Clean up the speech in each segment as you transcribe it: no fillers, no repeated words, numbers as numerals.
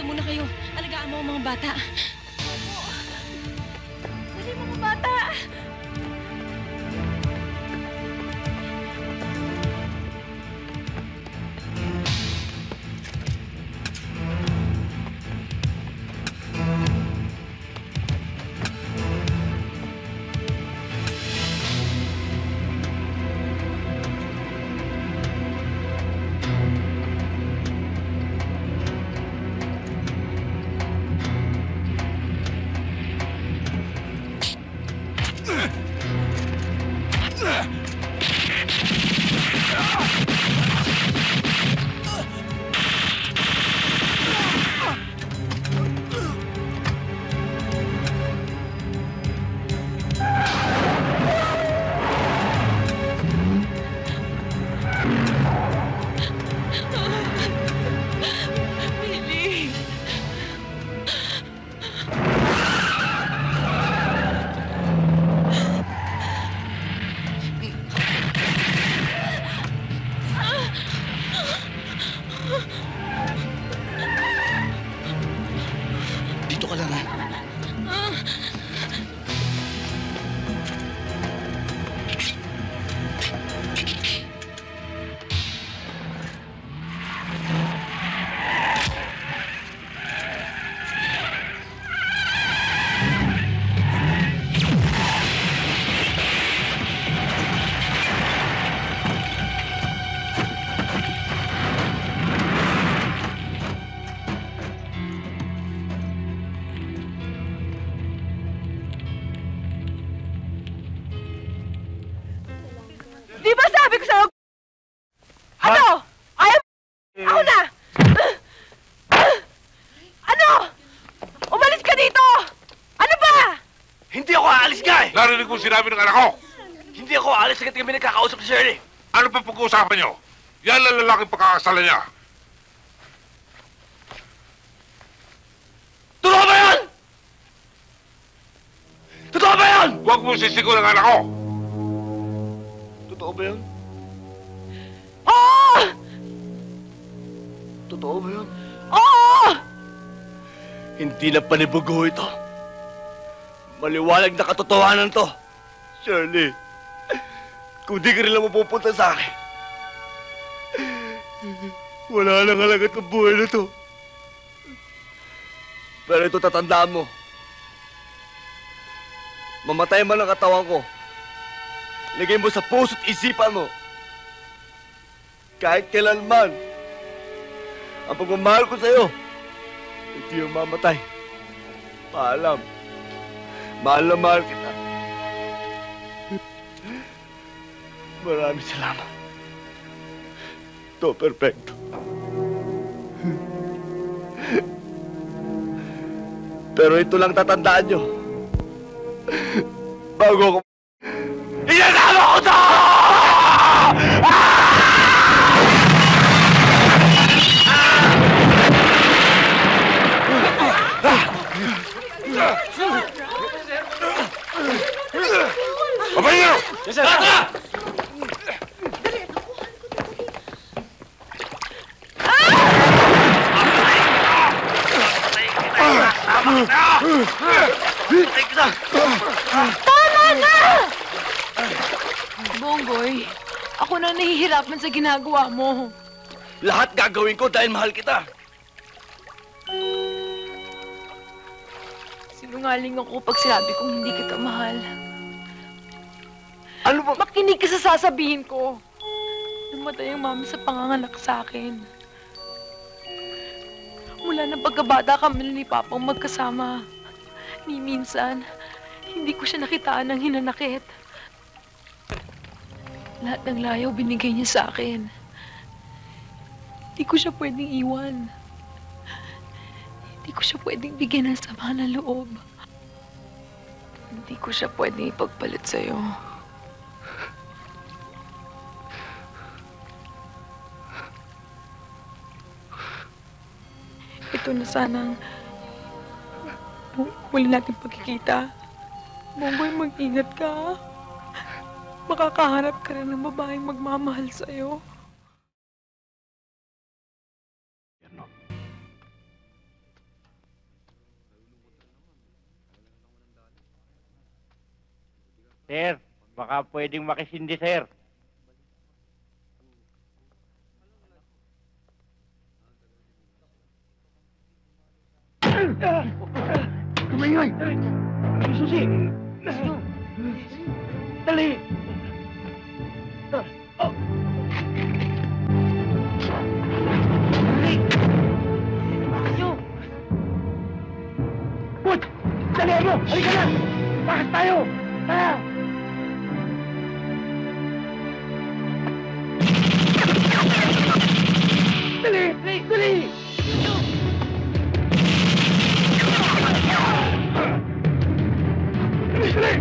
Dito muna kayo. Alagaan mo ang mga bata. Dali mga bata! Di ba sabi ko sa'yo? Ano? Ayaw? Ako na! Ano? Umalis ka dito! Ano ba? Hindi ako aalis nga eh! Narinig kong sinabi ng anak ko! Hindi ako aalis agad kami nagkakausap ni Shirley! Ano pa pag-uusapan niyo? Yan ang lalaking pagkakasalan niya. Totoo ba yan? Totoo ba yan? Huwag mo sisigaw ng anak ko! Totoo ba yan? Oo! Totoo ba yan? Oo! Hindi na panibugo ito. Maliwanag na katotohanan to. Shirley, kung di ka rin lang mapupunta sa akin, wala nang halagat ng buhay na to. Pero ito tatandaan mo. Mamatay man ang katawan ko, lagay mo sa puso't isipan mo. Kahit kailanman, ang pagmamahal ko sa'yo, hindi yung mamatay. Paalam. Mahal na mahal kita. Maraming salamat. To perfecto. Pero ito lang tatandaan nyo. Bago ako... Inasama ko to! Abay niyo! Yes, sir! Tara! Tama na! Bonggoy, ako na nahihirapan sa ginagawa mo. Lahat gagawin ko dahil mahal kita. Sinungaling ako pag sinabi kong hindi kita mahal. Ano ba? Makinig ka sa sasabihin ko. Namatay ang mami sa panganganak sa akin. Mula ng pagkabata kami ni Papang magkasama. Ni minsan, hindi ko siya nakitaan ng hinanakit. Lahat ng layaw binigay niya sa akin. Hindi ko siya pwedeng iwan. Hindi ko siya pwedeng bigyan ng sama ng loob. Hindi ko siya pwedeng ipagpalit sa'yo. Ito na sanang huli natin pagkikita. Bonggoy, mag-ingat ka. Makakahanap ka rin ng babaeng magmamahal sa'yo. Sir, baka pwedeng makisindi, sir. Tumayoy! Susi! Dali! Put! Dali mo! Halika na! Bakas tayo! Tara! Dali! Dali! Dali! Dali!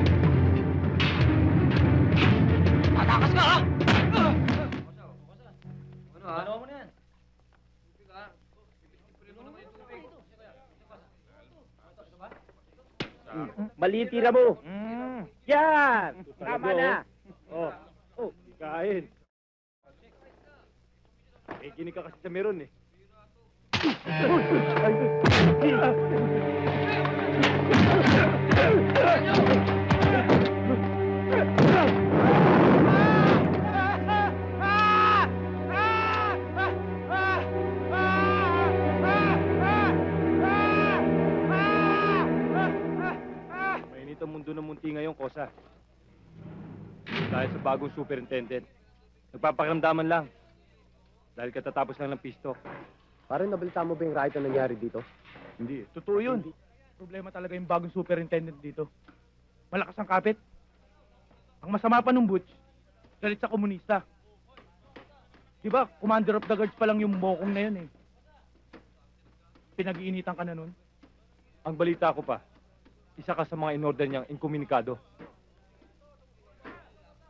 Atakas ka, ha? Ano mo na yan? Mali yung tira mo. Yan! Tama na. Oh. Oh, kain. Eh, kinig ka kasi sa meron eh. Mainit ang mundo ng munti ngayon, Kosa. Dahil sa bagong superintendent. Nagpapakiramdaman lang. Dahil katatapos lang ng pisto. Parang nabalita mo ba yung riot na nangyari dito? Hindi. Totoo yun. Problema talaga yung bagong superintendent dito. Malakas ang kapit. Ang masama pa nung Butch, galit sa komunista. Di ba, commander of the guards pa lang yung mokong na yun eh. Pinag-iinitan ka na nun. Ang balita ko pa, isa ka sa mga in-order niyang inkomunikado.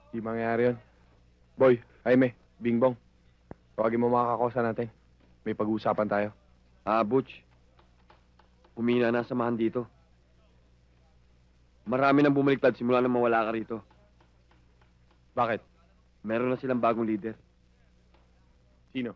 Di mangyayari yun. Boy, Jaime, Bingbong. Tawagin mo mga kakosa natin. May pag-uusapan tayo. Butch. Humina na ang samahan dito. Marami nang bumaliktad simula nang mawala ka rito. Bakit? Meron na silang bagong leader. Sino?